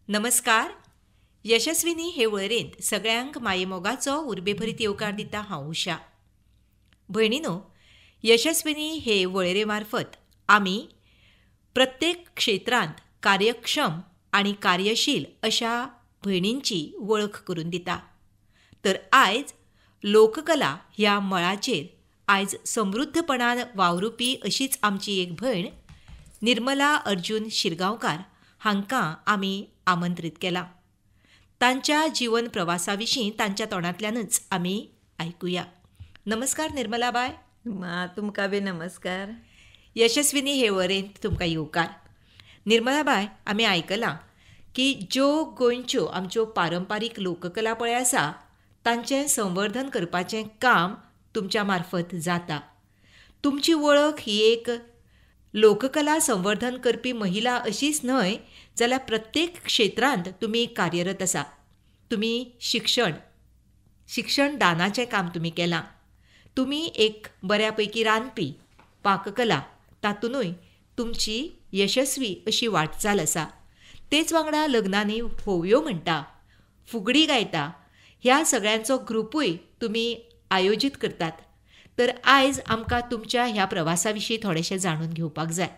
नमस्कार. यशस्विनी हे वळेरेंत सगळ्यांक मायेमोगाचो उर्बेभरीत येवकार दिता हांव उशा. भयणीनो, यशस्विनी हे वळेरे मार्फत आमी प्रत्येक क्षेत्रांत कार्यक्षम आणि कार्यशील अशा भयणींची वळख करून दिता. तर आयज लोककला ह्या मळाचेर आयज समृद्धपणान वावरुपी अशीच आमची एक भयण निर्मला अर्जुन शिरगांवकार हांकां आमी आमंत्रीत केला. तांच्या जीवन प्रवासाविशीं तांच्या तोंडांतल्यानच आमी आयकुया. नमस्कार निर्मलाबाय. तुमकां बी नमस्कार. यशस्विनी हे वरेंत तुमकां येवकार. निर्मलाबाय, आमी आयकलां की ज्यो गोंयच्यो आमच्यो पारंपारीक लोककला पळय आसा तांचें संवर्धन करपाचें काम तुमच्या मार्फत जाता. तुमची वळख ही एक लोककला संवर्धन करपी महिला अशीच न्हय, जाल्यार प्रत्येक क्षेत्रांत तुमी कार्यरत आसा. तुमी शिक्षण दानाचें काम तुमी केलां. तुमी एक बऱ्यापैकी रांदपी, पाककला तातूंतय तुमची यशस्वी अशी वाटचाल आसा. तेच वांगडा लग्नांनी होवयो म्हणटा, फुगडी गायता, ह्या सगळ्यांचो ग्रुपूय तुमी आयोजीत करतात. तर आयज आमकां तुमच्या ह्या प्रवासा विशीं थोडेशें जाणून घेवपाक जाय.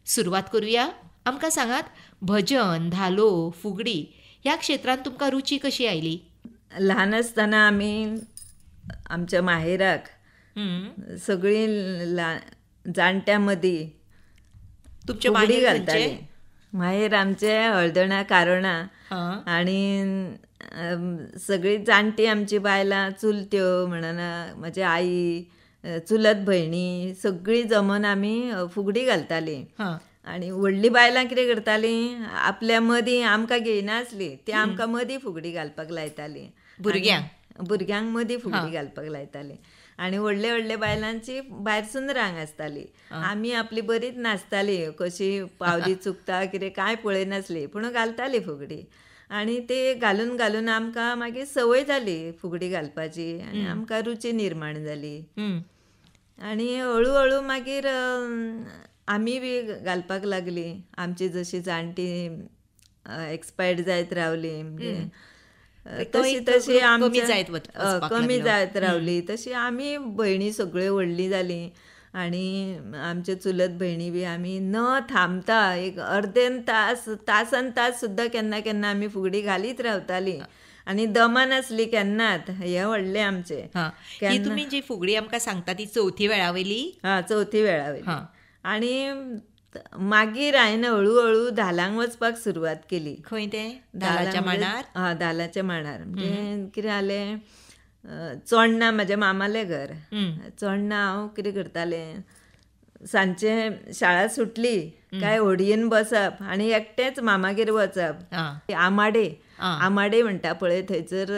सुरवात करुया. आमकां सांगात, भजन, धालो, फुगडी ह्या क्षेत्रांत तुमकां रुची कशी आयली? ल्हान आसतना आमी आमच्या माहेराक सगळीं जाणट्यां मदीं तुमच्या फुगडी माहेर घालताली. माहेर आमचे हळदणा कारोणा आनी सगळीं जाणटी आमची बायलां, चुलत्यो म्हणून म्हजी आई, चुलत भयणी सगळीं जमून आमी फुगडी घालताली. आनी व्हडलीं बायलां कितें करतालीं, आपल्या मदीं आमकां घेयनासलीं, ती आमकां मदीं फुगडी घालपाक लायतालीं. भुरग्यांक मदीं फुगडी घालपाक लायतालीं. आनी व्हडले व्हडले बायलांची भायरसून रांग आसताली. आमी आपली बरीच नाचतालीं, कशी पावली चुकता कितें कांय पळयनासलीं, पूण घालतालीं फुगडी. आनी ते घालून घालून आमकां मागीर संवय जाली फुगडी घालपाची आनी आमकां रुची निर्माण जाली. आनी हळू हळू मागीर आमी बी घालपाक लागलीं. आमची जशी जाणटी एक्सपायर्ड जायत रावली, म्हणजे तशी तशी कमी जायत रावली, तशी आमी भयणी सगळ्यो व्हडलीं जालीं. आनी आमचे चुलत भयणी बी आमी न थांबता एक अर्देन तासान तास सुद्दां केन्ना केन्ना आमी फुगडी घालीत रावतालीं. आनी दमनासली केन्नात. हे व्हडलें आमचें. तुमी जी फुगडी आमकां सांगता ती चवथी वेळावयली? चवथी वेळावयली. आनी मागीर हांवें हळू धालांक वचपाक सुरवात केली. खंय ते? धालाच्या मांडार? धालाच्या मांडार. म्हणजे कितें जालें, चोडणा म्हजें मामालें घर. चोडणा हांव कितें करतालें, सांजचें शाळा सुटली काय होडयेन बसप आनी एकटेंच मामागेर वचप. आमाडे म्हणटा पळय, थंयसर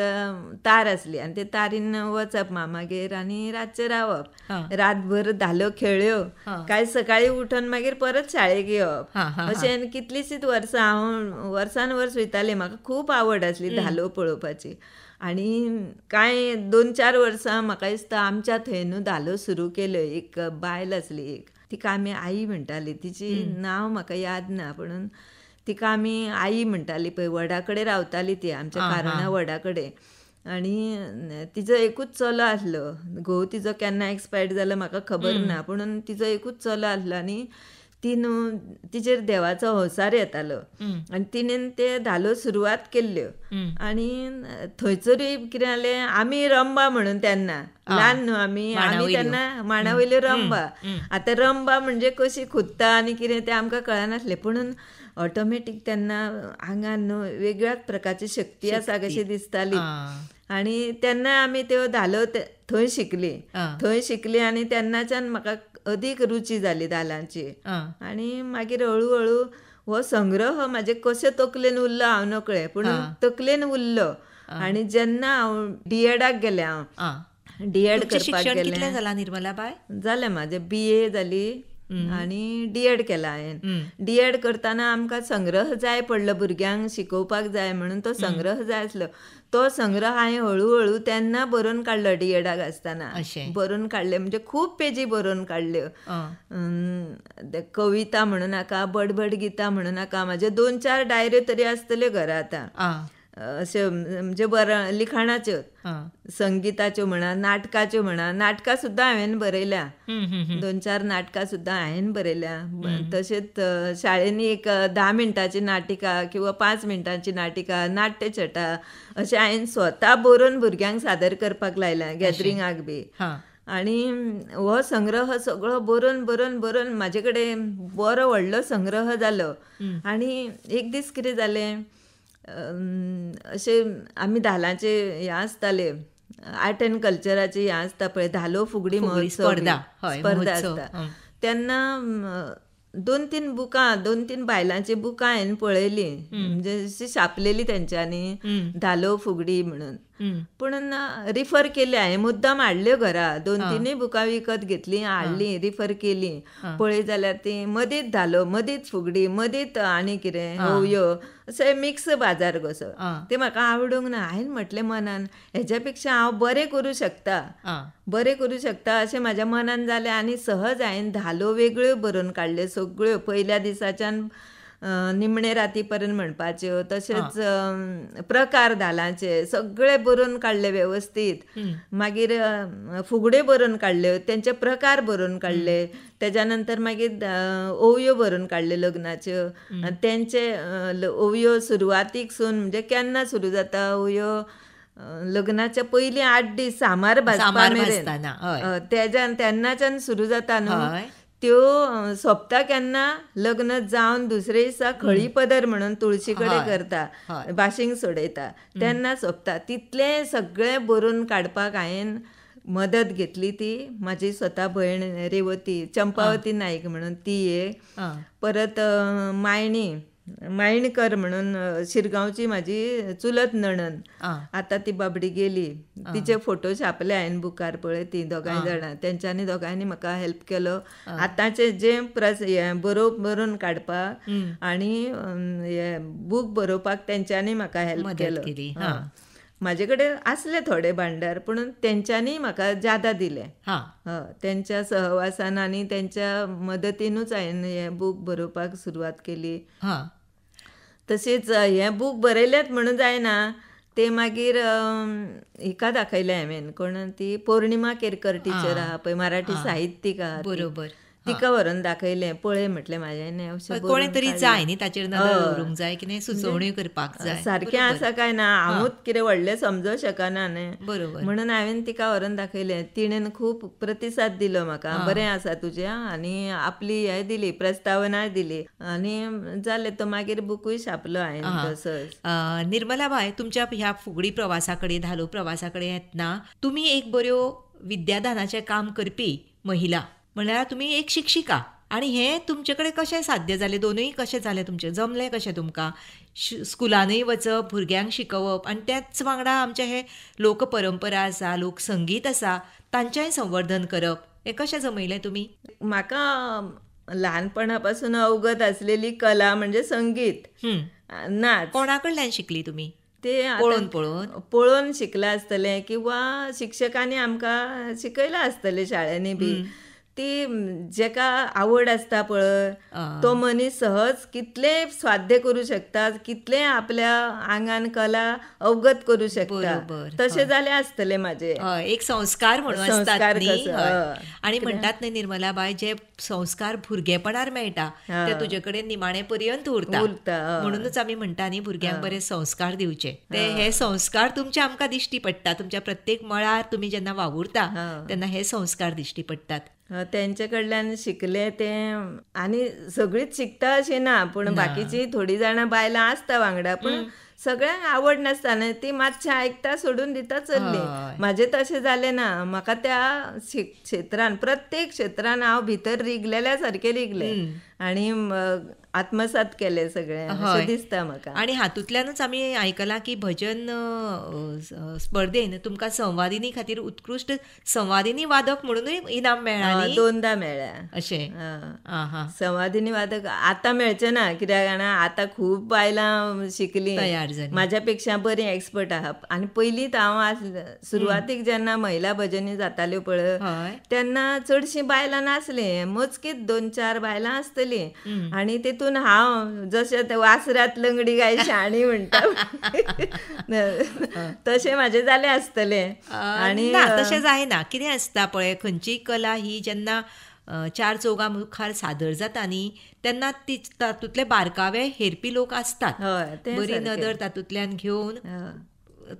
तार आसली आनी ते तारीन वचप मामागेर आनी रातचें रावप. रातभर धालो खेळ्यो काय सकाळीं उठून मागीर परत शाळेक येवप. अशें कितलींशींच वर्सां हांव वर्सान वर्स वयतालें. म्हाका खूब आवड आसली धालो पळोवपाची. आनी कांय 2-4 वर्सां म्हाका दिसता आमच्या थंय न्हू धालो सुरू केल्यो. एक बायल आसली, एक तिका आमी आई म्हणटाली. तिचें नांव म्हाका याद ना, पूण तिका आमी आई म्हणटाली पळय. वडा कडेन रावताली ती, आमच्या कारणा वडा कडेन. आनी तिचो एकूच चलो आसलो. घोव तिचो केन्ना एक्सपायर्ड जालो म्हाका खबर ना, पूण तिचो एकूच चलो आसलो. आनी ती न्हू, तिचेर देवाचो संवसार येतालो आनी तिणेन ते धालो सुरवात केल्ल्यो. आनी थंयसरूय कितें जालें, आमी रंबा म्हणून तेन्ना ल्हान न्हू आमी तेन्ना मांडावयल्यो रंबा. आतां रंबा म्हणजे कशी खुत्ता आनी कितें तें आमकां कळनासलें, पूण ऑटोमॅटीक तेन्ना आंगान न्हू वेगळ्याच प्रकारची शक्ती आसा कशी दिसताली. आनी तेन्ना आमी त्यो धालो थंय शिकली आनी तेन्नाच्यान म्हाका अदीक रुची जाली धालांची. आनी मागीर हळू हळू हो संग्रह म्हाजे कशें तकलेन उरलो हांव नकळें, पूण तकलेन उरलो. आनी जेन्ना हांव DEDाक गेलें, हांव DED करपाक गेलें. कितलें जालां निर्मलाबाय? जालें म्हाजें BA जाली आनी डीएड केला हांवें. डीएड करतना आमकां संग्रह जाय पडलो, भुरग्यांक शिकोवपाक जाय म्हणून तो संग्रह जाय आसलो. तो संग्रह हांवें हळू तेन्ना बरोवन काडलो. डीएडाक आसतना बरोवन काडले, म्हणजे खूब पेजी बरोवन काडल्यो. कविता म्हणू नाका, बडबड गितां म्हणू नाका, म्हाज्यो 2-4 डायऱ्यो तरी आसतल्यो घरा आतां, अश्यो म्हणजे लिखाणाच्यो, संगीताच्यो म्हणा, नाटकाच्यो म्हणा. नाटकां सुद्दां हांवें बरयल्या, 2-4 नाटकां सुद्दां हांवें बरयल्या. तशेंच शाळेंनी एक 10 मिनटाची नाटिका किंवा 5 मिनटांची नाटिका, नाट्यछटा अशें हांवें स्वता बरोवन भुरग्यांक सादर करपाक लायल्या, गॅदरिंगाक बी. आनी हो संग्रह सगळो बरोवन म्हाजे कडेन बरो व्हडलो संग्रह जालो. आनी एक दीस कितें जालें, अशें आमी धालांचे हें आसताले, आर्ट एंड कल्चराचे हें आसता पळय, धालो फुगडी महोत्सव स्पर्धा आसता, तेन्ना 2-3 बुकां, 2-3 बायलांची बुकां हांवें पळयलीं, म्हणजे अशी छापलेली तेंच्यांनी, धालो फुगडी म्हणून. पूण रिफर केली हांवें, मुद्दाम हाडल्यो घरा, 2-3 बुकां विकत घेतलीं, हाडलीं, रिफर केलीं. पळय जाल्यार ती मदींच धालो, मदींच फुगडी, मदींच आनी कितें होवयो, अशें मिक्स बाजार कसो. ते म्हाका आवडूंक ना. हांवें म्हटलें मनान, हेच्या पेक्षा हांव बरें करूं शकता अशें म्हाज्या मनान जालें. आनी सहज हांवें धालो वेगळ्यो बरोवन काडल्यो, सगळ्यो पयल्या दिसाच्यान निमणे राती पर्यंत म्हणपाच्यो. तशेंच प्रकार धालांचे सगळे बरोवन काडले वेवस्थीत. मागीर फुगड्यो बरोवन काडल्यो, तेंचे प्रकार बरोवन काडले. तेज्या नंतर मागीर ओवयो बरोवन काडल्यो लग्नाच्यो. तेंचे ओवयो सुरवातीक सून, म्हणजे केन्ना सुरू जाता ओवयो, लग्नाच्या पयलीं 8 दीस सामार भाजपा मेरेन, तेन्नाच्यान सुरू जाता न्हू. त्यो सोंपता केन्ना, लग्न जावन दुसरे दिसा खळी पदर म्हणून तुळशी कडेन करता, बाशिंग सोडयता, तेन्ना सोंपता. तितले सगळे बरोवन काडपाक हांवें मदत घेतली. ती म्हाजी स्वता भयण रेवती, चंपावती नाईक म्हणून ती एक. परत मायणकर म्हणून शिरगांवची म्हाजी चुलत नणन, आतां ती बाबडी गेली, तिचे फोटो छापले हांवें बुकार पळय. ती दोगांय जाणां, तेंच्यांनी दोगांयनी म्हाका हेल्प केलो. आतांचे जे बरोवन काडपाक आनी बूक बरोवपाक तेंच्यांनी म्हाका हेल्प केलो. म्हाजे कडेन आसले थोडे भांडार, पूण तेंच्यांनी म्हाका ज्यादा दिले. तेंच्या सहवासान आनी तेंच्या मदतीनूच हांवें हें बूक बरोवपाक सुरवात केली. तशेंच हें बूक बरयलेंच म्हणून जायना, ते मागीर हिका दाखयलें हांवें, कोण ती पौर्णिमा केरकर टीचर आहा पळय, मराठी साहित्यीक आहा, बरोबर, तिका व्हरून दाखयलें. पळय म्हटलें म्हाज्यान कोणें तरी जाय न्ही, ताचेर नदर दवरूंक जाय, कितें सुचोवण्यो करपाक जाय. सारकें आसा काय ना, हांवूच कितें व्हडलें समजूं शकना न्ही, बरोबर, म्हणून हांवें तिका व्हरून दाखयलें. तिणेन खूब प्रतिसाद दिलो म्हाका, बरें आसा तुजें, आनी आपली हें दिली, प्रस्तावना दिली, आनी जालें. तो मागीर बुकूय छापलो हांवें तसोच. निर्मला बाय, तुमच्या ह्या फुगडी प्रवासा कडेन, धालो प्रवासा कडेन येतना तुमी एक बऱ्यो विद्यादानाचें काम करपी महिला, म्हणल्यार तुमी एक शिक्षिका, आनी हें तुमचे कडेन कशें साध्य जालें? दोनूय कशें जालें तुमचें? जमलें कशें तुमकां? स्कुलानूय वचप, भुरग्यांक शिकोवप, आनी त्याच वांगडा आमचें हें लोकपरंपरा आसा, लोकसंगीत आसा, तांचेंय संवर्धन करप, हें कशें जमयलें तुमी? म्हाका ल्हानपणा पासून अवगत आसलेली कला म्हणजे संगीत, नाच. कोणा कडल्यान शिकली तुमी? ते पळोवन शिकला आसतलें, किंवा शिक्षकांनी आमकां शिकयलां आसतलें शाळेंनी बी. ती जेका आवड आसता पळय, तो मनीस सहज कितले स्वाध्य करू शकता, कितले आपल्या आंगान कला अवगत करू शकता. तशें जालें आसतलें म्हाजें. एक संस्कार म्हणून आसतात न्ही. आनी म्हणटात न्ही निर्मला बाय, जे संस्कार भुरगेपणार मेळटा ते तुजे कडेन निमाणे पर्यंत उरता. म्हणूनच आमी म्हणटा न्ही, भुरग्यांक बरे संस्कार दिवचे. ते हे संस्कार तुमचे आमकां दिश्टी पडटा. तुमच्या प्रत्येक मळार तुमी जेन्ना वावुरता तेन्ना हे संस्कार दिश्टी पडटात. तेंचे कडल्यान शिकले तें. आनी सगळीच शिकता अशें ना, पूण बाकीची थोडी जाणां बायलां आसता वांगडा, पूण सगळ्यांक आवड नासता न्ही, ती मातशें आयकता सोडून दिता चल्ली. म्हाजें तशें जालें ना. म्हाका त्या क्षेत्रान, प्रत्येक क्षेत्रान हांव भितर रिगलेल्या सारकें रिगलें. आनी आत्मसात केले सगळे अशें दिसता म्हाका. आणि हातूंतल्यानूच आमी आयकलां की भजन स्पर्धेन तुमकां संवादिनी खातीर उत्कृश्ट संवादिनी वादक म्हणूनय इनाम मेळ्ळां न्ही? 2दा मेळ्ळ्या अशें. आहा. संवादिनी वादक आतां मेळचे ना, कित्याक जाणा आतां खूब बायलां शिकलीं, तयार जालीं. म्हाज्या पेक्षा बरी एक्सपर्ट आहा. आनी पयलींत हांव सुरवातीक जेन्ना महिला भजनी जाताल्यो पळय हय. तेन्ना चडशीं बायलां नासलीं, मोजकीच 2-4 बायलां आसतलीं. आनी तेतून हांव जशें ते वासरात लंगडी गाय शाणी म्हणटा तशें म्हाजें जालें आसतलें. आनी ना, तशें जायना. कितें आसता पळय, खंयचीय कला ही जेन्ना 4 चौगां मुखार सादर जाता न्ही, तेन्ना तातूंतले बारकावे हेरपी लोक आसतात, हय, तें बरी सारकें. नदर तातूंतल्यान घेवन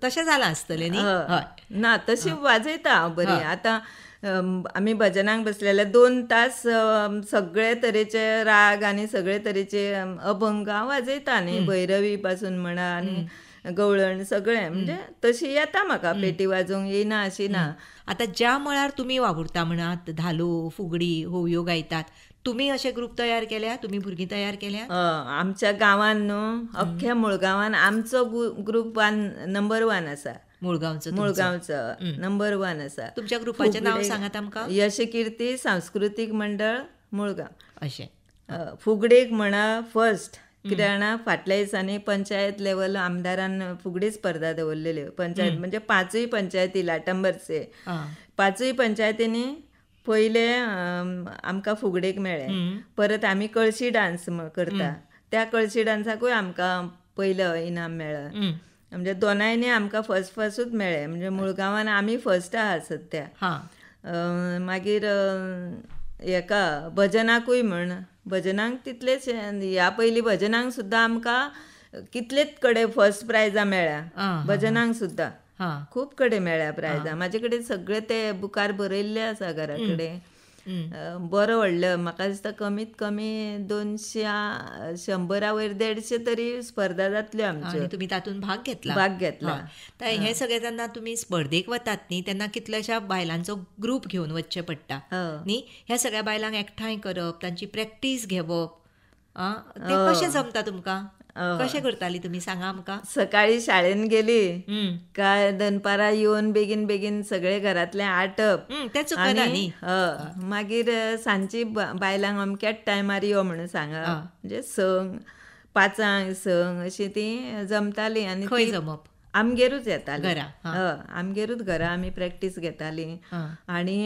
तशें जालां आसतलें न्ही? हय. ना, तशी वाजयता हांव बरी. आतां आमी भजनाक बसले जाल्यार 2 तास सगळे तरेचे राग आनी सगळे तरेचे अभंग हांव वाजयता न्ही, भैरवी पासून म्हणा आनी गवळण सगळें, म्हणजे तशी येता म्हाका. पेटी वाजोवंक येयना अशी ना. आतां ज्या मळार तुमी वावुरता म्हणात, धालो, फुगडी, होवयो गायतात, तुमी अशे ग्रूप तयार केल्या? तुमी भुरगीं तयार केल्या? आमच्या गांवान न्हू, अख्ख्या मुळगांवान आमचो ग्रूप नंबर 1 आसा. मुळगांवचो मुळगांवचो नंबर 1 आसा. तुमच्या ग्रुपाचें नांव सांगात आमकां. यशकीर्ती सांस्कृतीक मंडळ मुळगांव. अशें. फुगडेक म्हणा फर्स्ट, कित्याक जाणा फाटल्या दिसांनी पंचायत लेवल आमदारान फुगडी स्पर्धा दवरलेल्यो. पंचायत म्हणजे 5 पंचायती लाटंबरचे 5 पंचायतींनी पयले आमकां फुगडेक मेळ्ळे. परत आमी कळशी डान्स करता, त्या कळशी डान्साकूय आमकां पयलो इनाम मेळ्ळो. म्हणजे दोनांयनी आमकां फर्स्टूच मेळ्ळे. म्हणजे मुळगांवान आमी फर्स्ट आहा सद्या. मागीर हेका भजनाकूय म्हण, भजनाक तितलेच, ह्या पयलीं भजनाक सुद्दां आमकां कितलेच कडेन फर्स्ट प्रायजां मेळ्ळ्या. भजनाक सुद्दां खूब कडेन मेळ्ळ्या प्रायजां. म्हाजे कडेन सगळे ते बुकार बरयल्ले आसा घरा कडेन. बरो व्हडलो, म्हाका दिसता कमीत कमी 200 वयर 150 तरी स्पर्धा जातल्यो आमच्यो. आनी तुमी तातूंत भाग घेतला? भाग घेतला. हे सगळे जेन्ना तुमी स्पर्धेक वतात न्ही, तेन्ना कितल्याशा बायलांचो ग्रूप घेवन वचचें पडटा न्ही. ह्या सगळ्या बायलांक एकठांय करप, तांची प्रॅक्टीस घेवप, तें कशें जमता तुमकां? कशें करताली तुमी, सांगा आमकां. सकाळी शाळेन गेली काय दनपारां येवन बेगीन बेगीन सगळे घरांतलें आटप, तें चुकना न्ही. मागीर सांजची बायलांक अमक्याच टायमार यो म्हणून सांगप. म्हणजे संक 5 संक अशी ती जमताली. आनी खंय जमप? आमगेरूच येताली घरा. आमगेरूच घरा आमी प्रॅक्टीस घेताली. आनी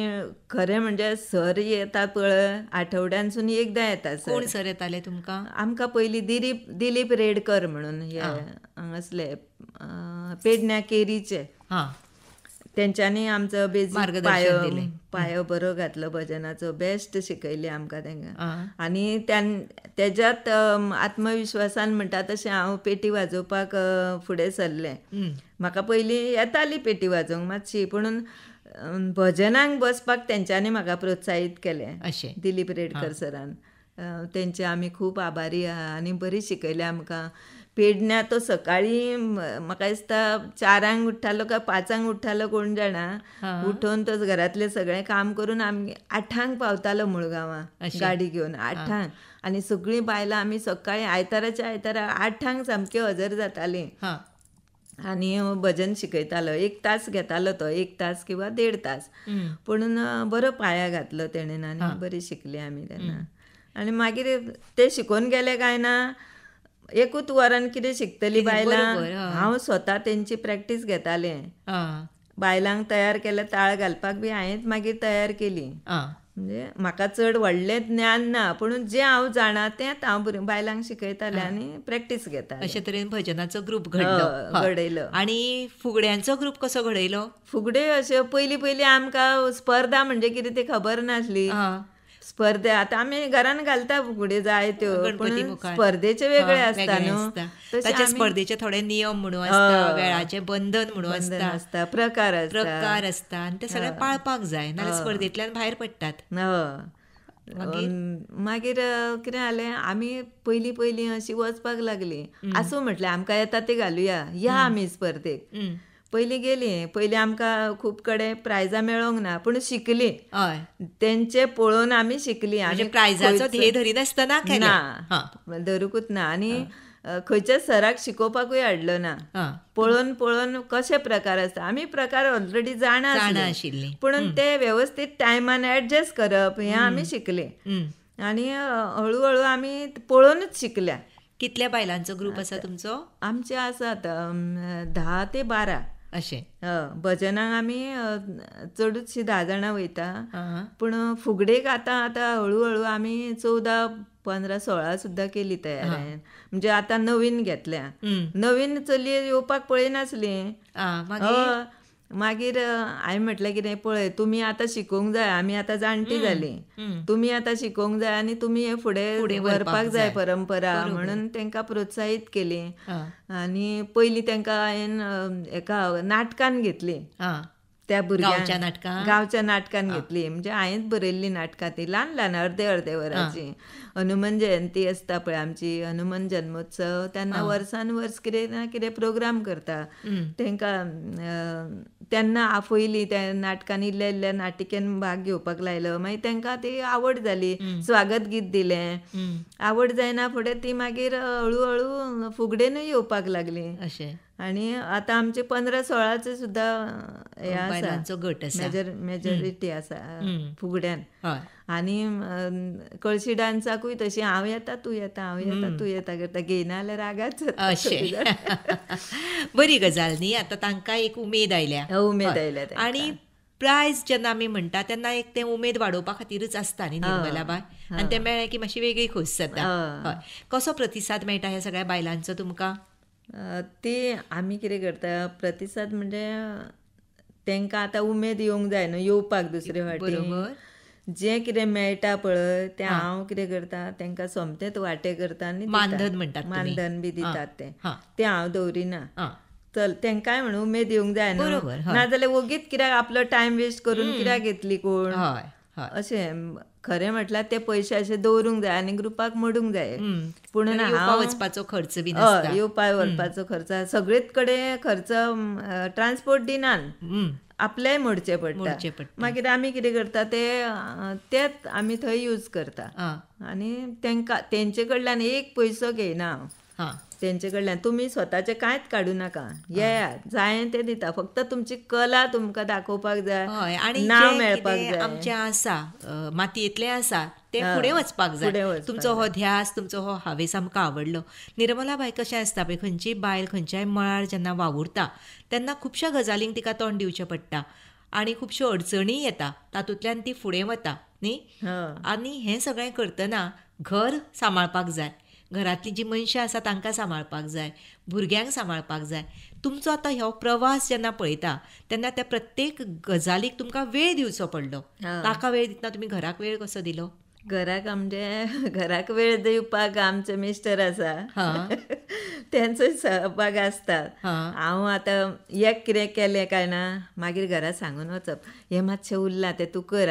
खरें म्हणजे सर येता पळय आठवड्यांसून एकदां येता सर. कोण सर येताले तुमकां? आमकां पयलीं दिलीप रेडकर म्हणून हे हांगासले पेडण्या केरीचे, तेंच्यांनी आमचो बेजीक पायो बरो घातलो भजनाचो. बेस्ट शिकयली आमकां तेंकां. आनी तेज्यात आत्मविश्वासान म्हणटा तशें हांव पेटी वाजोवपाक फुडें सरलें. म्हाका पयलीं येताली पेटी वाजोवंक मातशी, पूण भजनाक बसपाक तेंच्यांनी म्हाका प्रोत्साहीत केलें. दिलीप रेडकर सरान. तेंचे आमी खूब आभारी आहा. आनी बरी शिकयली आमकां. पेडण्या तो सकाळी म्हाका दिसता 4 उठ्ठालो काय 5 उठ्ठालो कोण जाणा, उठोवन तो घरातलें सगळें काम करून आमी 8 पावतालो मुळगांवां गाडी घेवन. 8 आनी सगळीं बायलां आमी सकाळीं आयताराच्या आयतारा 8 सामकी हजर जातालीं. आनी भजन शिकयतालो. 1 तास घेतालो तो, 1 तास किंवा 1.5 तास. पूण बरो पाया घातलो तेणेन आनी बरी शिकली आमी तेन्ना. आनी मागीर ते शिकून गेले काय ना, 1 वरान कितें शिकतली बायलां. हांव स्वता तेंची प्रॅक्टीस घेतालें. बायलांक तयार केले, ताळ घालपाक बी हांवेंच मागीर तयार केली. म्हणजे म्हाका चड व्हडलें ज्ञान ना, पूण जें हांव जाणा तेंच हांव बायलांक शिकयतालें आनी प्रॅक्टीस घेतालें. अशे तरेन भजनाचो ग्रूप घडयलो. आनी फुगड्यांचो ग्रूप कसो घडयलो? फुगड्यो अश्यो पयलीं आमकां स्पर्धा म्हणजे कितें ती खबर नासली. स्पर्धा आतां आमी घरान घालता फुगड्यो जाय त्यो, पूण स्पर्धेचे वेगळे आसता न्हू. ताचे स्पर्धेचे थोडे नियम म्हणून आसता, वेळाचें बंधन म्हणून आसता, प्रकार आसता, आनी ते सगळे पाळपाक जाय, नाल्यार स्पर्धेंतल्यान भायर पडटात. मागीर कितें जालें, आमी पयलीं अशी वचपाक लागली. आसूं म्हटलें आमकां येता ते घालुया, या आमी स्पर्धेक. पयलीं आमकां खूब कडेन प्रायजां मेळोंक ना, पूण शिकली. हय तेंचे पळोवन आमी शिकली. म्हणजे प्रायजाचो ध्येय धरिनासतना केलें. ना, धरुकूच ना. आनी खंयच्याच सराक शिकोवपाकूय हाडलो ना. पळोवन पळोवन कशे प्रकार आसता, आमी प्रकार ऑलरेडी जाणा आशिल्ली, पूण ते वेवस्थीत टायमान एडजस्ट करप हें आमी शिकले. आनी हळू आमी पळोवनूच शिकल्या. कितल्या बायलांचो ग्रूप आसा तुमचो? आमचे आसात 10 ते 12 अशें. भजनाक आमी चडूचशीं 10 जाणां वयता, पूण फुगडेक आतां हळू आमी 14, 15, 16 सुद्दां केली तयार. म्हणजे आतां नवीन घेतल्या. नवीन चली येवपाक पळयनासली. मागीर हांवें म्हटलें कितें, पळय तुमी आतां शिकोवंक जाय, आमी आतां जाणटी जालीं, तुमी आतां शिकोवंक जाय आनी तुमी हे फुडें व्हरपाक जाय परंपरा, म्हणून तांकां प्रोत्साहीत केली. आनी पयलीं तांकां हांवें एका नाटकान घेतली. त्या भुरग्यांक गांवच्या नाटकान घेतली. म्हणजे हांवेंच बरयल्ली नाटकां ती ल्हान ल्हान अर्दे वरांची. हनुमान जयंती आसता पळय आमची, हनुमान जन्मोत्सव, तेन्ना वर्सान वर्स कितें ना कितें प्रोग्राम करता. तेन्ना आपयली त्या नाटकांनी इल्ल्या नाटिकेन भाग घेवपाक लायलो. मागीर तांकां ती आवड जाली, स्वागत गीत दिलें. आवड जायना फुडें ती मागीर हळू फुगडेनूय येवपाक लागली. आनी आतां आमचे 15-16 सुद्दां हे आसा, मेजॉरिटी आसा फुगड्यान. आनी कळशी डान्साकूय तशी हांव येता तूं येता, हांव येता तूं येता करता, घेयना जाल्यार रागाच बरी गजाल न्ही. आतां तांकां एक उमेद आयल्या. आनी प्रायज जेन्ना आमी म्हणटा तेन्ना एक तें उमेद वाडोवपा खातीरच आसता न्ही निर्मलाबाय, आनी तें मेळ्ळें की मातशी वेगळी खोस जाता. कसो प्रतिसाद मेळटा ह्या सगळ्या बायलांचो तुमकां? ती आमी कितें करता, प्रतिसाद म्हणजे तांकां आतां उमेद येवंक जाय न्हू येवपाक दुसरे फावटी. जें कितें मेळटा पळय तें हांव कितें करता, तांकां सोमतेंच वांटे करता आनी मानधन बी दितात. तें हांव दवरिना. चल तांकांय म्हणून उमेद येवंक जाय न्हू, नाजाल्यार वगीत कित्याक आपलो टायम वेस्ट करून कित्याक घेतली कोण. अशें खरें म्हटल्यार ते पयशे अशे दवरूंक जाय आनी ग्रुपाक मोडूंक जाय. पूण हांव वचपाचो खर्च बी येवपा व्हरपाचो खर्च सगळेच कडेन खर्च ट्रान्सपोर्ट दिनान, आपलेय मोडचे पडटा. मागीर आमी कितें करता तेच आमी थंय यूज करता. आनी तेंचे कडल्यान एक पयसो घेयना हांव. तेंचे कडल्यान तुमी स्वताचें कांयच काडूं नाका, येयात जाय तें दिता. फक्त तुमची कला तुमकां दाखोवपाक जाय, नांव मेळपाक जाय. आमचें आसा मातयेंतलें आसा तें फुडें वचपाक जाय. तुमचो हो ध्यास, तुमचो हो हावेस आमकां आवडलो. निर्मलाबाई, कशें आसता पळय, खंयचीय बायल खंयच्याय मळार जेन्ना वावुरता तेन्ना खुबश्या गजालींक तिका तोंड दिवचें पडटा आनी खुबश्यो अडचणीय येता, तातूंतल्यान ती फुडें वता न्ही. आनी हें सगळें करतना घर सांबाळपाक जाय, घरांतलीं जीं मनशां आसा तांकां सांबाळपाक जाय, भुरग्यांक सांबाळपाक जाय. तुमचो आतां हो प्रवास जेन्ना पळयता तेन्ना त्या प्रत्येक गजालीक तुमकां वेळ दिवचो पडलो. ताका वेळ दितना तुमी घराक वेळ कसो दिलो? घराक वेळ दिवपाक आमचे मिस्टर आसा, तेंचोय सहभाग आसता. हांव आतां एक कितें केलें काय ना, मागीर घरा सांगून वचप, हें मातशें उरलां तें तूं कर,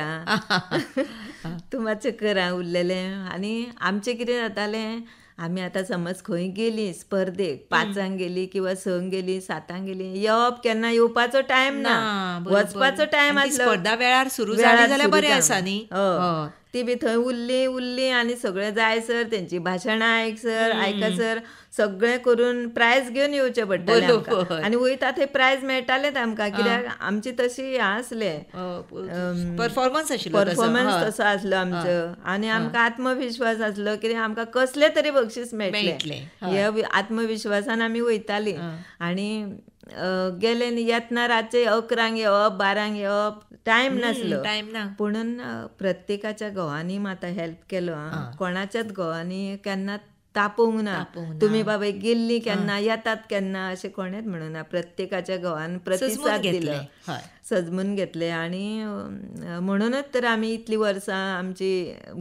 तूं मातशें कर उरलेलें. आनी आमचें कितें जातालें, आमी आतां समज खंय गेलीं स्पर्धेक, 5 गेलीं किंवा 6 गेलीं, 7 गेलीं, येवप केन्ना येवपाचो टायम ना, वचपाचो टायम आसलो. स्पर्धा वेळार सुरू जाली जाल्यार बरें आसा न्ही. ती बी थंय उरली आनी सगळें जायसर तेंची भाशणां आयकसर सगळें करून प्रायज घेवन येवचें पडटालें. आनी वयता थंय प्रायज मेळटालेंच आमकां, कित्याक आमची तशी आसलें परफॉर्मन्स तसो आसलो आमचो. आनी आमकां आत्मविश्वास आसलो, कित्याक आमकां कसलें तरी बक्षीस मेळटलें हे आत्मविश्वासान आमी वयतालीं. आनी गेले न्ही, येतना रातचे 11 येवप, 12 येवप, टायम नासलो. पुणून प्रत्येकाच्या घोवांनी म्हाका हेल्प केलो. कोणाच्याच घोवांनी केन्ना तापोवंक ना, तुमी बाबा गेल्ली केन्ना, येतात केन्ना, अशें कोणेच म्हणूं ना. प्रत्येकाच्या घोवान प्रतिसाद दिलो, सजमून घेतले. आनी म्हणूनच तर आमी इतलीं वर्सां आमची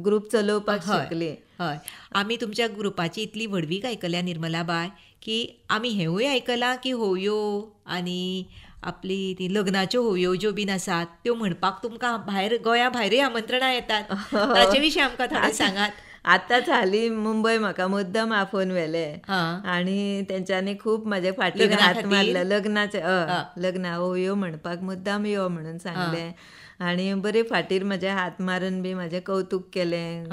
ग्रूप चलोवपाक शकली. हय, आमी तुमच्या ग्रुपाची इतली व्हडवीक आयकल्या निर्मलाबाय, की आमी हेंवूय आयकलां की होवयो आनी आपली ती लग्नाच्यो होवयो ज्यो बीन आसात त्यो म्हणपाक तुमकां भायर गोंया भायरूय आमंत्रणां येतात. ताचे विशीं आमकां थोडें सांगात. आतांच हालीं मुंबय म्हाका मुद्दम आफोवन व्हेले आनी तेंच्यांनी खूब म्हाजे फाटीर हात मारलो लग्नाचे लग्ना यो म्हणपाक मुद्दाम यो म्हणून सांगलें आनी बरे फाटीर म्हाजे हात मारून बी म्हाजें कौतूक केलें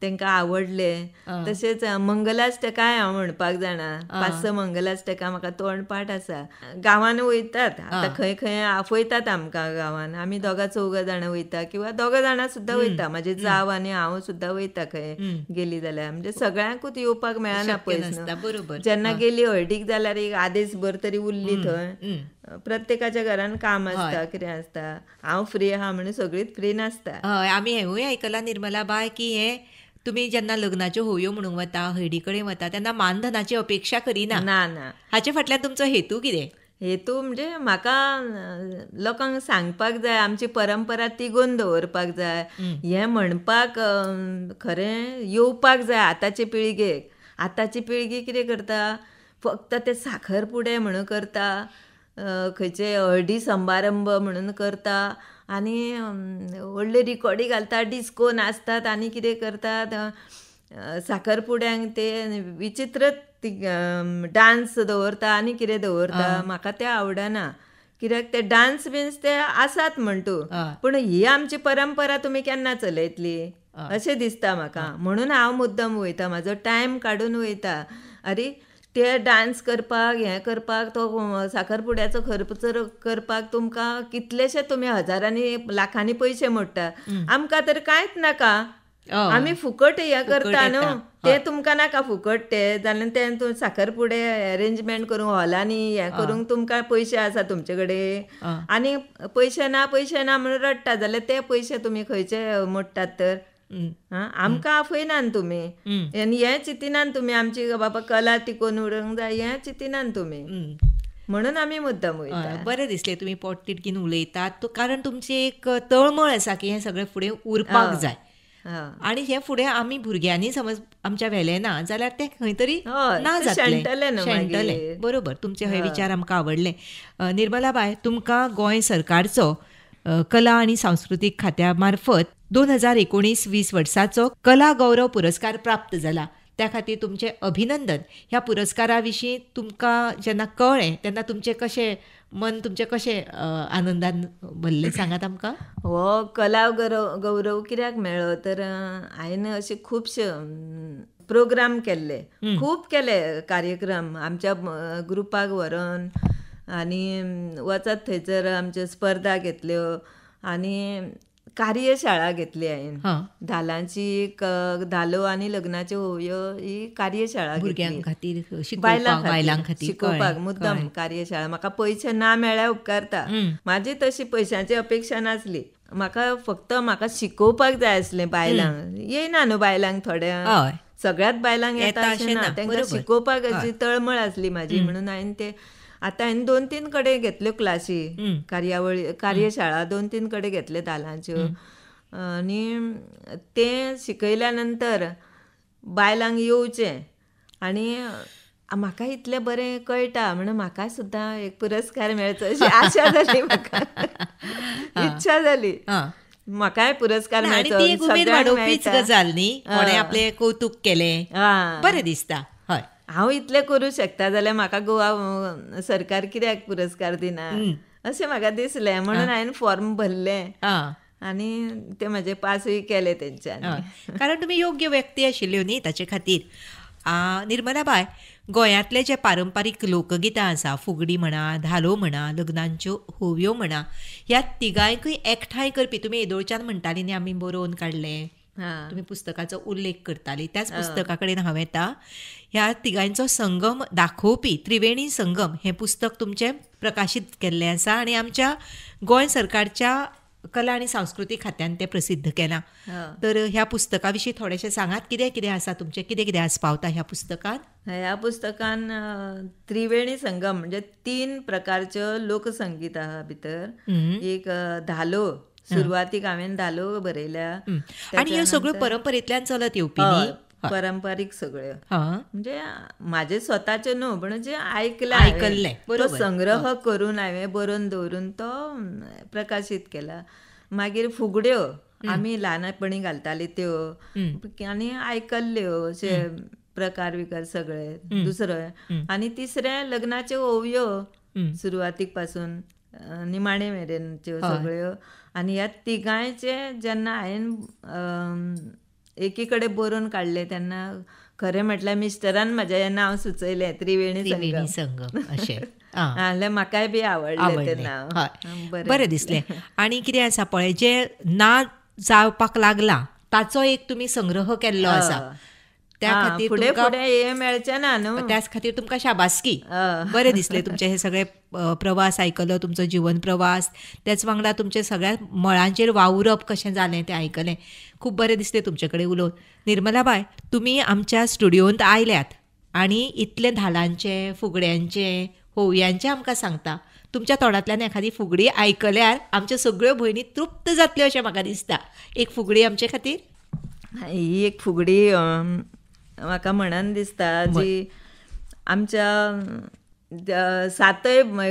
तांकां आवडलें. तशेंच मंगलाश्टकाय हांव म्हणपाक जाणा 5-6 मंगलाश्टकां म्हाका तोंडपाट आसा. गांवांन वयतात आतां खंय खंय आपयतात आमकां गांवांन आमी 2-4 जाणां वयता किंवा 2 जाणां सुद्दां वयता म्हाजे जाव आनी हांव सुद्दां वयता खंय गेली जाल्यार म्हणजे सगळ्यांकूच येवपाक मेळना पयस न्हू. जेन्ना गेली हळडीक जाल्यार एक आदेस भर तरी उरली थंय. प्रत्येकाच्या घरान काम आसता कितें आसता. हांव फ्री आहा म्हणून सगळीच फ्री नासता. हय आमी हेंवूय आयकलां निर्मला बाय की हे तुमी जेन्ना लग्नाच्यो होवयो म्हणूंक वता हळडी कडेन वता तेन्ना मानधनाची अपेक्षा करिना. ना हाचे फाटल्यान तुमचो हेतू कितें? हेतू म्हणजे म्हाका लोकांक सांगपाक जाय आमची परंपरा तिगोवन दवरपाक जाय हें म्हणपाक खरें येवपाक जाय आतांचे पिळगेक. आतांची पिळगी कितें करता फक्त ते साखरपुडे म्हणून करता खंयचे हळदी समारंभ म्हणून करता आनी व्हडले रिकॉर्डी घालता डिस्को नाचतात आनी कितें करतात साखरपुड्यांक ते विचित्र डान्स दवरता आनी कितें दवरता. म्हाका तें आवडना कित्याक ते डान्स बिन्स ते आसात म्हण तूं पूण ही आमची परंपरा तुमी केन्ना चलयतली अशें दिसता म्हाका. म्हणून हांव मुद्दम वयता म्हाजो टायम काडून वयता. अरे ते डान्स करपाक हें करपाक तो साखरपुड्याचो खर्च करपाक तुमकां कितलेशे तुमी हजारांनी लाखांनी पयशे मोडटा. आमकां तर कांयच नाका आमी फुकट हें करता न्हू. ते तुमकां नाका फुकट ते जाल्यार ते साखरपुडे अरेंजमेंट करूंक हॉलांनी हें करूंक तुमकां पयशे आसा तुमचे कडेन आनी पयशे ना म्हणून रडटा जाल्यार ते पयशे तुमी खंयचे मोडटात तर आमकां आपयनान तुमी हें चिंतिनान तुमी आमची बाबा कला टिकोवन उडोवंक जाय हें चिंतिनान तुमी. म्हणून आमी मुद्दम वयता. बरें दिसलें तुमी पोट तिडकीन उलयतात कारण तुमची एक तळमळ आसा की हें सगळें फुडें उरपाक जाय आनी हें फुडें आमी भुरग्यांनी समज आमच्या व्हेलें ना जाल्यार तें खंय तरी ना जातलें. बरोबर तुमचे हे विचार आमकां आवडले. निर्मला बाय तुमकां गोंय सरकारचो कला आनी सांस्कृतीक खात्या मार्फत 2019-20 वर्साचो कला गौरव पुरस्कार प्राप्त जाला. त्या खातीर तुमचें अभिनंदन. ह्या पुरस्कारा विशीं तुमकां जेन्ना कळ्ळें तेन्ना तुमचें कशें मन तुमचें कशें आनंदान भरलें सांगात आमकां. हो कला गौरव कित्याक मेळ्ळो तर हांवें अशे खुबशे प्रोग्राम केल्ले खूब केले कार्यक्रम आमच्या ग्रुपाक व्हरोन आनी वचत थंयसर आमच्यो स्पर्धा घेतल्यो आनी कार्यशाळा घेतली हांवें. धालांची धालो आनी लग्नाच्यो होवयो ही कार्यशाळा भुरग्यां खातीर बायलां खातीर शिकोवपाक मुद्दम कार्यशाळा. म्हाका पयशे ना मेळ्ळ्यार उपकारता म्हाजी तशी पयशांची अपेक्षा नासली. म्हाका शिकोवपाक जाय आसलें बायलांक. येयना न्हू बायलांक थोड्या सगळ्यात बायलांक येता अशें ना तांकां शिकोवपाक अशी तळमळ आसली म्हाजी म्हणून हांवें ते आतां हांवें 2-3 कडेन घेतल्यो क्लासी कार्यशाळा 2-3 कडेन घेतल्यो धालांच्यो आनी ते शिकयल्या नंतर बायलांक येवचें आनी म्हाका इतलें बरें कळटा म्हणून म्हाका सुद्दां एक पुरस्कार मेळचो अशी आशा जाली म्हाका इच्छा जाली म्हाकाय पुरस्कार मेळचो. गजाल न्ही कोणें आपलें कौतूक केलें बरें दिसता. हय हांव इतलें करूं शकता जाल्यार म्हाका गोवा सरकार कित्याक पुरस्कार दिना अशें म्हाका दिसलें म्हणून हांवें फॉर्म भरलें आनी ते म्हाजे पासूय केले तेंच्यांनी. कारण तुमी योग्य व्यक्ती आशिल्ल्यो न्ही ताचे खातीर. निर्मला बाय गोंयांतले जे पारंपारीक लोकगितां आसा फुगडी म्हणा धालो म्हणा लग्नांच्यो होवयो म्हणा ह्या तिगांयकूय एकठांय करपी तुमी येदोळच्यान म्हणटाली न्ही आमी बरोवन काडलें तुमी पुस्तकाचो उल्लेख करताली त्याच पुस्तका कडेन हांव येता. ह्या तिगांयचो संगम दाखोवपी त्रिवेणी संगम हें पुस्तक तुमचें प्रकाशीत केल्लें आसा आनी आमच्या गोंय सरकारच्या कला आनी सांस्कृतीक खात्यान तें प्रसिद्ध केलां. तर ह्या पुस्तका विशीं थोडेशें सांगात कितें कितें आसा तुमचें कितें कितें आसपावता ह्या पुस्तकान. ह्या पुस्तकान त्रिवेणी संगम म्हणजे 3 प्रकारच्यो लोकसंगीत आहा भितर. एक धालो सुरवातीक हांवें धालो बरयल्या आनी ह्यो सगळ्यो परंपरेंतल्यान चलत येवपी पारंपारीक सगळ्यो म्हणजे म्हाजे स्वताचे न्हू पण जे आयकल्ले तो संग्रह करून हांवें बरोवन दवरून तो प्रकाशीत केला. मागीर फुगड्यो आमी ल्हानपणी घालताली त्यो आनी आयकल्ल्यो अशे प्रकार विकार सगळे. दुसरो आनी तिसरें लग्नाच्यो ओवयो सुरवातीक पासून निमाणे मेरेनच्यो सगळ्यो. आनी ह्या तिगांयचे जेन्ना हांवें एकी कडेन बरोवन काडले तेन्ना खरें म्हटल्यार मिस्टरान म्हाज्या हें नांव सुचयलें, त्रिवेणी संगम अशें. जाल्यार म्हाकाय बी आवडलें तें नांव. बरें दिसलें. आनी कितें आसा पळय, जे ना जावपाक लागला ताचो एक तुमी संग्रह केल्लो आसा. त्या खातीर फुडें फुडें हे मेळचें ना न्हू, त्याच खातीर तुमकां शाबासकी. बरें दिसलें तुमचे हे सगळे प्रवास आयकलो, तुमचो जीवन प्रवास, तेच वांगडा तुमचे सगळ्या मळांचेर वावुरप कशें जालें तें आयकलें. खूब बरें दिसलें तुमचे कडेन उलोवन. निर्मला बाय, तुमी आमच्या स्टुडिओंत आयल्यात आनी इतले धालांचे, फुगड्यांचे, होवयांचे आमकां सांगता. तुमच्या तोंडांतल्यान एखादी फुगडी आयकल्यार आमच्यो सगळ्यो भयणी तृप्त जातल्यो अशें म्हाका दिसता. एक फुगडी आमचे खातीर. ही एक फुगडी म्हाका म्हणन दिसता जी आमच्या 7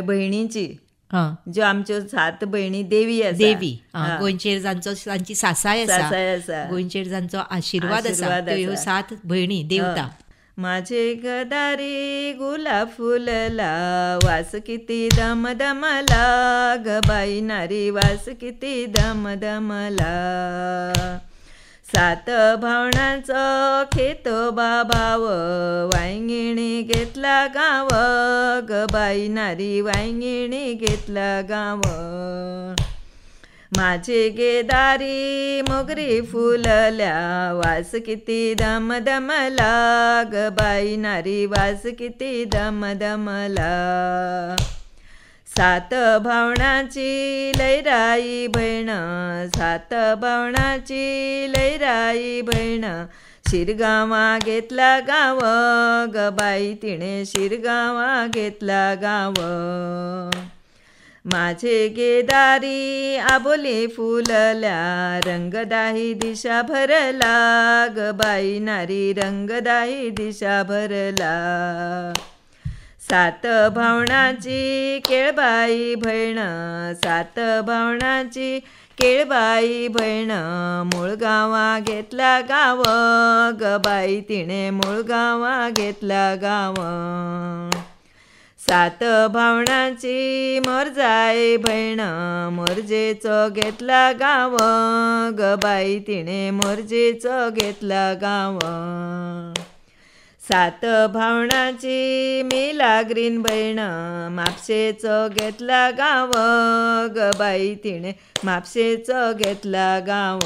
भयणींची, ज्यो आमच्यो 7 भयणी देवी आसा. देवी गोंयचेर जांची सासाय आसा, गोंयचेर जांचो आशिर्वाद आसा, त्यो 7 भयणी देवता. माझे गदारी गुलाब फुलला, वास किती दम दमला, ग बाई नारी वास किती दम दमला. 7 भावणांचो खेतोबा भाव, वांयगिणी घेतला गाव, ग बाई नारी वांयगिणी घेतला गाव. माझे गेदारी मोगरी फुलल्या, वास किती दम दमला, ग बाई नारी वास किती दम दमला. 7 भावणाची लैराई भयण, 7 भावणाची लैराई भयण, शिरगांवा घेतला गाव, ग बाई तिणे शिरगांवा घेतला गाव. माझे गेदारी आबोली फुलल्या, रंगदाही दिशा भरला, ग बाई नारी रंगदाही दिशा भरला. 7 भावणाची केळबाई भयण, 7 भावणाची केळबाई भयण, मुळगांवा घेतला गाव, ग बाई तिणे मुळगांवा घेतला गाव. 7 भावणाची मोरजाई भयण, मोरजेचो घेतला गाव, ग बाई तिणे मोरजेचो घेतला गाव. 7 भावणाची मिलाग्रीन भयण, म्हापशेचो घेतला गाव, ग बाई तिणे म्हापशेचो घेतला गाव.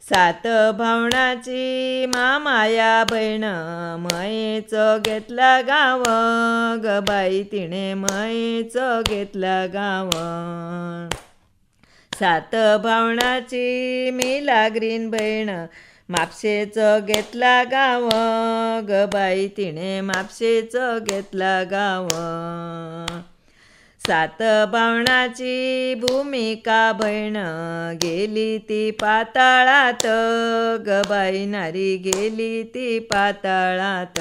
7 भावणाची मामाया भयण, मयेचो घेतला गाव, ग बाई तिणे मयेचो घेतला गाव. 7 भावणाची मिलाग्रीन भयण, म्हापशेचो घेतला गाव, ग बाई तिणे म्हापशेचो घेतला गाव. 7 भावणाची भुमिका भयण, गेली ती पाताळात, ग बाई नारी गेली ती पाताळात.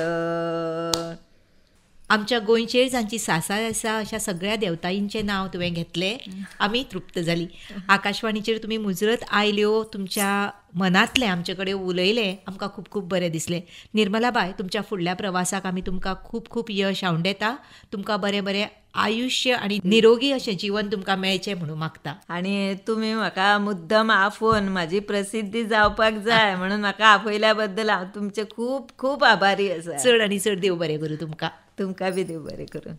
आमच्या गोंयचेर जांची सासाय आसा अशा सगळ्या देवताईंचें नांव तुवें घेतलें, आमी तृप्त जालीं. आकाशवाणीचेर तुमी मुजरत आयल्यो, तुमच्या मनांतलें आमचे कडेन उलयलें, आमकां खूब खूब बरें दिसलें. निर्मला बाय, तुमच्या फुडल्या प्रवासाक आमी तुमकां खूब खूब यश आवंडेता. तुमकां बरें बरें आयुश्य आनी निरोगी अशें जीवन तुमकां मेळचें म्हणून मागता. आनी तुमी म्हाका मुद्दम आफोवन म्हाजी प्रसिद्धी जावपाक जाय म्हणून म्हाका आपयल्या बद्दल हांव तुमचे खूब खूब आभारी आसा. चड आनी चड देव बरें करूं तुमकां. तुमकां बी देव बरें करूं.